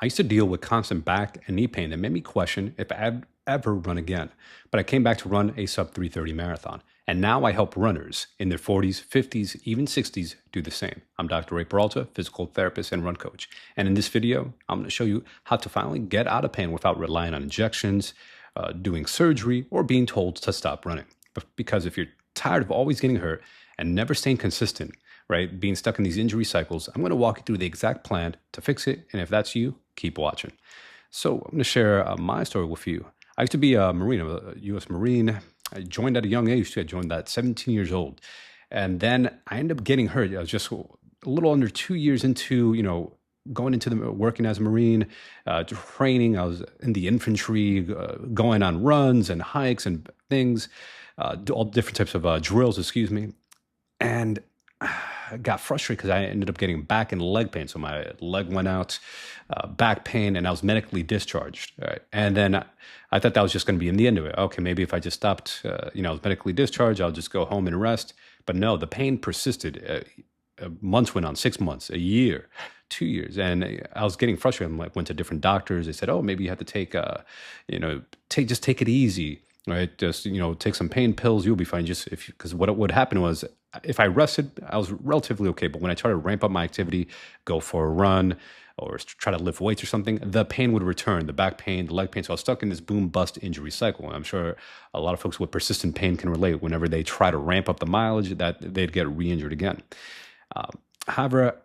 I used to deal with constant back and knee pain that made me question if I'd ever run again. But I came back to run a sub 3:30 marathon. And now I help runners in their 40s, 50s, even 60s do the same. I'm Dr. Ray Peralta, physical therapist and run coach. And in this video, I'm going to show you how to finally get out of pain without relying on injections, doing surgery, or being told to stop running. Because if you're tired of always getting hurt and never staying consistent, right, being stuck in these injury cycles, I'm going to walk you through the exact plan to fix it. And if that's you, keep watching. So I'm going to share my story with you. I used to be a Marine, a U.S. Marine. I joined at a young age. I joined at 17 years old. And then I ended up getting hurt. I was just a little under 2 years into, going into the working as a Marine, training. I was in the infantry, going on runs and hikes and things, all different types of drills, excuse me. And I got frustrated because I ended up getting back and leg pain. So my leg went out, back pain, and I was medically discharged. Right? And then I thought that was just going to be in the end of it. Okay, maybe if I just stopped, I was medically discharged, I'll just go home and rest. But no, the pain persisted. Months went on, 6 months, a year, 2 years. And I was getting frustrated. I went to different doctors. They said, oh, maybe you have to take, just take it easy. Right, just take some pain pills, you'll be fine. Because what would happen was, if I rested, I was relatively okay. But when I tried to ramp up my activity, go for a run, or try to lift weights or something, the pain would return, the back pain, the leg pain. So I was stuck in this boom bust injury cycle. And I'm sure a lot of folks with persistent pain can relate. Whenever they try to ramp up the mileage, that they'd get re-injured again. However,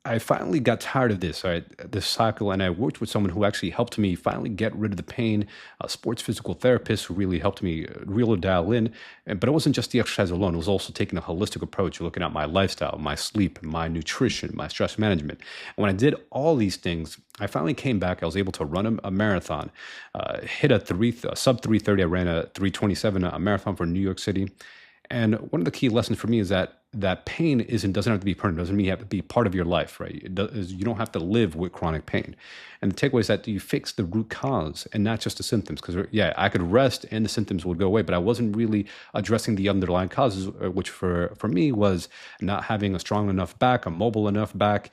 I finally got tired of this cycle, and I worked with someone who actually helped me finally get rid of the pain, a sports physical therapist who really helped me really dial in. But it wasn't just the exercise alone. It was also taking a holistic approach, looking at my lifestyle, my sleep, my nutrition, my stress management. And when I did all these things, I finally came back. I was able to run a marathon, hit a sub 3:30. I ran a 3:27, a marathon for New York City. And one of the key lessons for me is that pain doesn't have to be permanent. Doesn't mean you have to be part of your life, right? You don't have to live with chronic pain. And the takeaway is that you fix the root cause and not just the symptoms. Because I could rest and the symptoms would go away, but I wasn't really addressing the underlying causes, which for me was not having a strong enough back, a mobile enough back.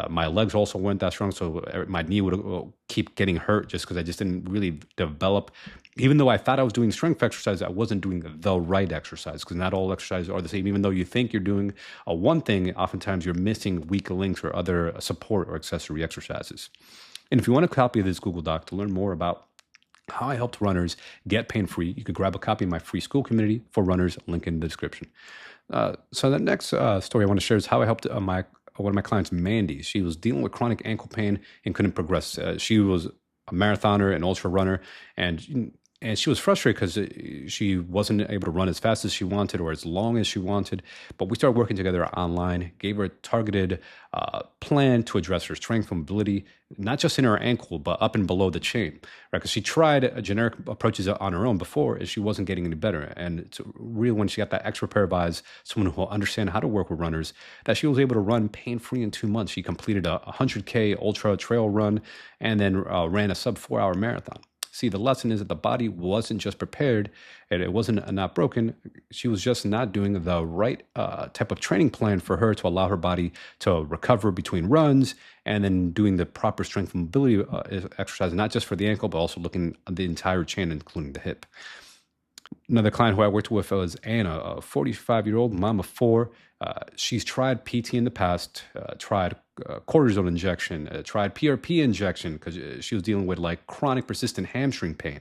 My legs also weren't that strong, so my knee would keep getting hurt just because I just didn't really develop. Even though I thought I was doing strength exercise, I wasn't doing the right exercise, because not all exercises are the same. Even though you think you're doing one thing, oftentimes you're missing weak links or other support or accessory exercises. And if you want a copy of this Google Doc to learn more about how I helped runners get pain-free, you could grab a copy of my free Skool Community for runners, link in the description. So the next story I want to share is how I helped one of my clients, Mandy. She was dealing with chronic ankle pain and couldn't progress. She was a marathoner, an ultra runner, and she was frustrated because she wasn't able to run as fast as she wanted or as long as she wanted. But we started working together online, gave her a targeted plan to address her strength and mobility, not just in her ankle, but up and below the chain, right? Because she tried generic approaches on her own before, and she wasn't getting any better. And it's real when she got that extra pair of eyes, someone who will understand how to work with runners, that she was able to run pain-free in 2 months. She completed a 100K ultra trail run and then ran a sub 4-hour marathon. See, the lesson is that the body wasn't just prepared and it wasn't not broken. She was just not doing the right type of training plan for her to allow her body to recover between runs, and then doing the proper strength and mobility exercise, not just for the ankle, but also looking at the entire chain, including the hip. Another client who I worked with was Anna, a 45-year-old mom of four. She's tried PT in the past, tried cortisone injection, tried PRP injection because she was dealing with like chronic persistent hamstring pain,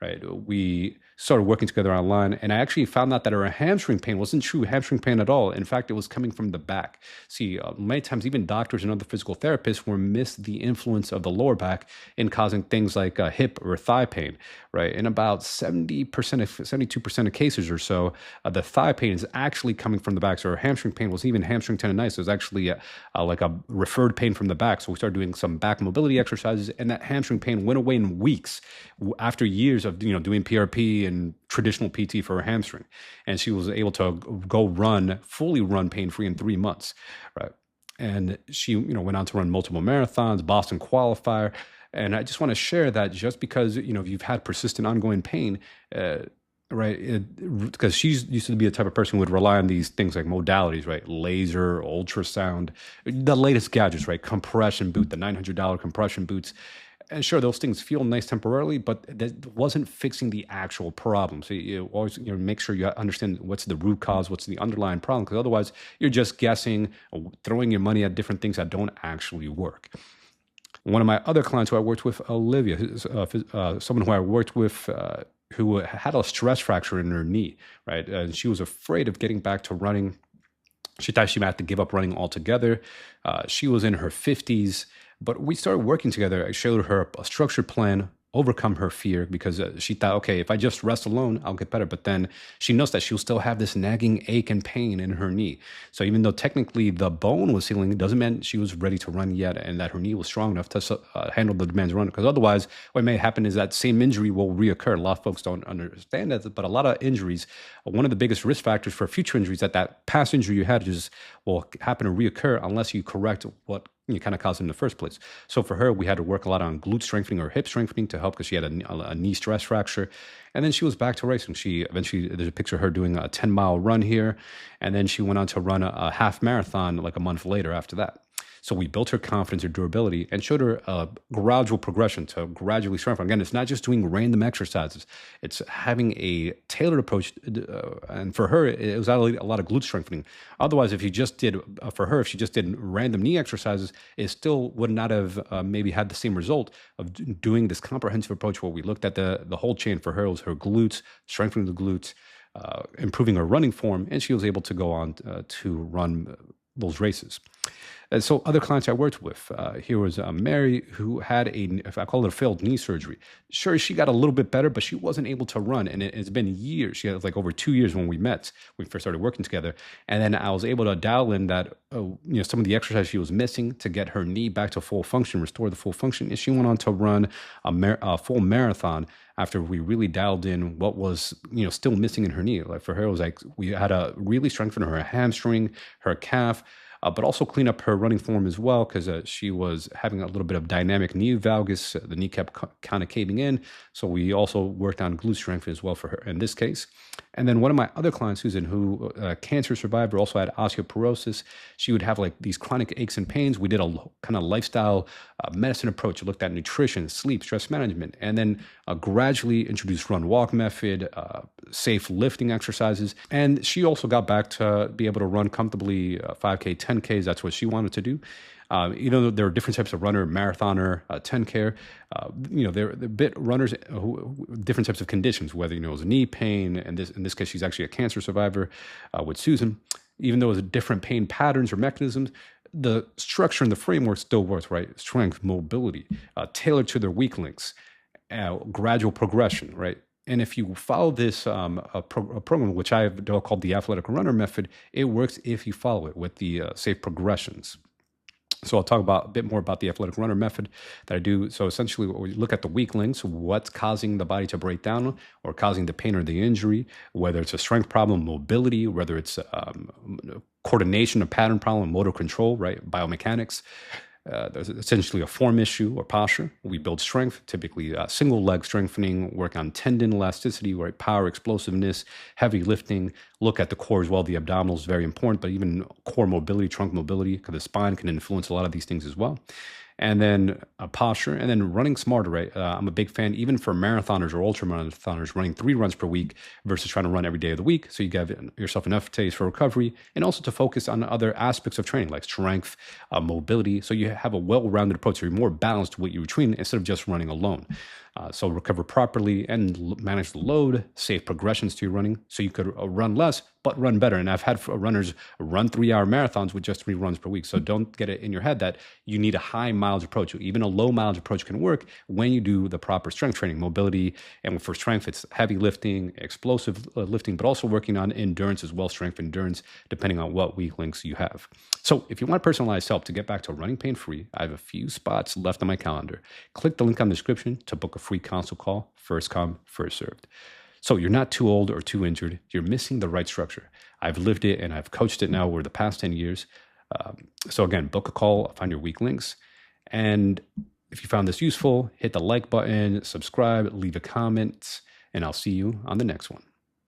right? We started working together online, and I actually found out that her hamstring pain wasn't true hamstring pain at all. In fact, it was coming from the back. See, many times even doctors and other physical therapists will miss the influence of the lower back in causing things like hip or thigh pain, right? In about 72% of cases or so, the thigh pain is actually coming from the back. So her hamstring pain was even hamstring tendonitis. It was actually like a referred pain from the back. So we started doing some back mobility exercises, and that hamstring pain went away in weeks after years of doing PRP and traditional PT for her hamstring. And she was able to go fully run pain-free in 3 months, right? And she went on to run multiple marathons, Boston qualifier. And I just want to share that just because you've had persistent ongoing pain, right? Because she's used to be the type of person who would rely on these things like modalities, right? Laser, ultrasound, the latest gadgets, right? Compression boot, the $900 compression boots. And sure, those things feel nice temporarily, but that wasn't fixing the actual problem. So you always make sure you understand what's the root cause, what's the underlying problem, because otherwise you're just guessing, throwing your money at different things that don't actually work. One of my other clients who I worked with, Olivia, someone who I worked with who had a stress fracture in her knee, right? And she was afraid of getting back to running. She thought she might have to give up running altogether. She was in her 50s, but we started working together. I showed her a structured plan, overcome her fear, because she thought, okay, if I just rest alone, I'll get better. But then she knows that she'll still have this nagging ache and pain in her knee. So even though technically the bone was healing, it doesn't mean she was ready to run yet and that her knee was strong enough to handle the demands of running. Because otherwise, what may happen is that same injury will reoccur. A lot of folks don't understand that, but a lot of injuries, one of the biggest risk factors for future injuries, that past injury you had just will happen to reoccur unless you correct what you kind of caused it in the first place. So for her, we had to work a lot on glute strengthening or hip strengthening to help because she had a knee stress fracture. And then she was back to racing. She eventually, there's a picture of her doing a 10-mile run here. And then she went on to run a half marathon like a month later after that. So we built her confidence, her durability, and showed her a gradual progression to gradually strengthen. Again, it's not just doing random exercises. It's having a tailored approach. And for her, it was a lot of glute strengthening. Otherwise, if you just did, for her, if she just did random knee exercises, it still would not have maybe had the same result of doing this comprehensive approach where we looked at the whole chain. For her, it was her glutes, strengthening the glutes, improving her running form, and she was able to go on to run those races. So other clients I worked with, here was Mary, who had if I call it a failed knee surgery. Sure, she got a little bit better, but she wasn't able to run. And it's been years. She had like over 2 years when we met, we first started working together. And then I was able to dial in that, some of the exercise she was missing to get her knee back to full function, restore the full function. And she went on to run a full marathon after we really dialed in what was, still missing in her knee. Like for her, it was like we had to really strengthen her hamstring, her calf, but also clean up her running form as well, because she was having a little bit of dynamic knee valgus. The knee kept kind of caving in. So we also worked on glute strength as well for her in this case. And then one of my other clients, Susan, who cancer survivor, also had osteoporosis. She would have like these chronic aches and pains. We did a kind of lifestyle medicine approach. We looked at nutrition, sleep, stress management, and then gradually introduced run-walk method, safe lifting exercises. And she also got back to be able to run comfortably 5K, 10Ks. That's what she wanted to do. There are different types of runner, marathoner, 10K. They're a bit runners, different types of conditions, whether, it was knee pain. And in this case, she's actually a cancer survivor with Susan. Even though it's different pain patterns or mechanisms, the structure and the framework still works, right? Strength, mobility, tailored to their weak links, gradual progression, right? And if you follow this program, which I have called the athletic runner method, it works if you follow it with the safe progressions. So I'll talk a bit more about the athletic runner method that I do. So essentially, we look at the weak links, what's causing the body to break down or causing the pain or the injury, whether it's a strength problem, mobility, whether it's coordination, a pattern problem, motor control, right, biomechanics. There's essentially a form issue or posture. We build strength, typically single leg strengthening, work on tendon elasticity, right? Power, explosiveness, heavy lifting, look at the core as well. The abdominals is very important, but even core mobility, trunk mobility, because the spine can influence a lot of these things as well. And then posture, and then running smarter, right? I'm a big fan, even for marathoners or ultra marathoners, running 3 runs per week versus trying to run every day of the week. So you give yourself enough days for recovery, and also to focus on other aspects of training like strength, mobility. So you have a well-rounded approach. So you're more balanced with your routine instead of just running alone. So recover properly and manage the load, safe progressions to your running. So you could run less, but run better. And I've had runners run 3-hour marathons with just 3 runs per week. So don't get it in your head that you need a high mileage approach. Even a low mileage approach can work when you do the proper strength training, mobility. And for strength, it's heavy lifting, explosive lifting, but also working on endurance as well, strength endurance, depending on what weak links you have. So if you want personalized help to get back to running pain-free, I have a few spots left on my calendar. Click the link on the description to book a free consult call. First come, first served. So you're not too old or too injured. You're missing the right structure. I've lived it and I've coached it now over the past 10 years. So again, book a call, find your weak links. And if you found this useful, hit the like button, subscribe, leave a comment, and I'll see you on the next one.